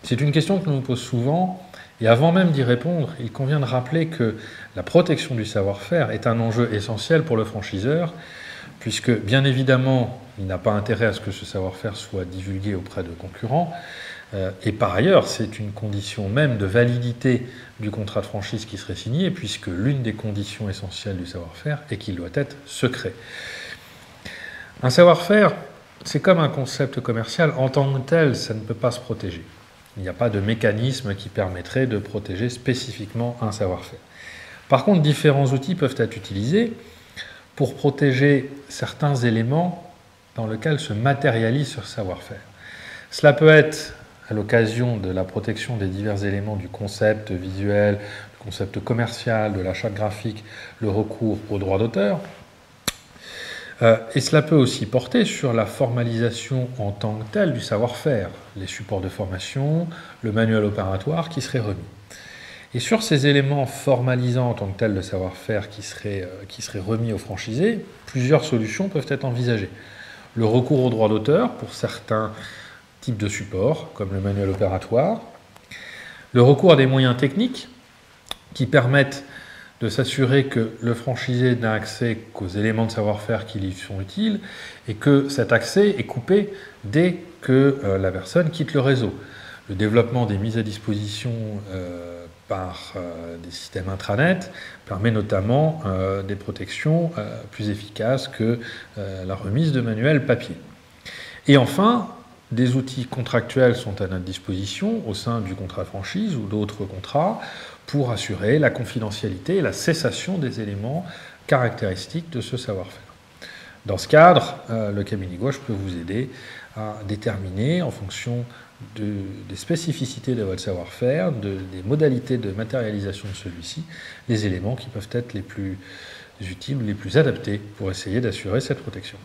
C'est une question que l'on nous pose souvent, et avant même d'y répondre, il convient de rappeler que la protection du savoir-faire est un enjeu essentiel pour le franchiseur, puisque bien évidemment, il n'a pas intérêt à ce que ce savoir-faire soit divulgué auprès de concurrents, et par ailleurs, c'est une condition même de validité du contrat de franchise qui serait signé, puisque l'une des conditions essentielles du savoir-faire est qu'il doit être secret. Un savoir-faire, c'est comme un concept commercial, en tant que tel, ça ne peut pas se protéger. Il n'y a pas de mécanisme qui permettrait de protéger spécifiquement un savoir-faire. Par contre, différents outils peuvent être utilisés pour protéger certains éléments dans lesquels se matérialise ce savoir-faire. Cela peut être à l'occasion de la protection des divers éléments du concept visuel, du concept commercial, de la charte graphique, le recours aux droits d'auteur. Et cela peut aussi porter sur la formalisation en tant que telle du savoir-faire, les supports de formation, le manuel opératoire qui serait remis. Et sur ces éléments formalisants en tant que tel le savoir-faire qui serait remis aux franchisés, plusieurs solutions peuvent être envisagées. Le recours aux droits d'auteur pour certains types de supports, comme le manuel opératoire. Le recours à des moyens techniques qui permettent de s'assurer que le franchisé n'a accès qu'aux éléments de savoir-faire qui lui sont utiles et que cet accès est coupé dès que la personne quitte le réseau. Le développement des mises à disposition par des systèmes intranet permet notamment des protections plus efficaces que la remise de manuels papier. Et enfin, des outils contractuels sont à notre disposition au sein du contrat de franchise ou d'autres contrats pour assurer la confidentialité et la cessation des éléments caractéristiques de ce savoir-faire. Dans ce cadre, le cabinet gauche peut vous aider à déterminer, en fonction des spécificités de votre savoir-faire, des modalités de matérialisation de celui-ci, les éléments qui peuvent être les plus utiles, les plus adaptés pour essayer d'assurer cette protection.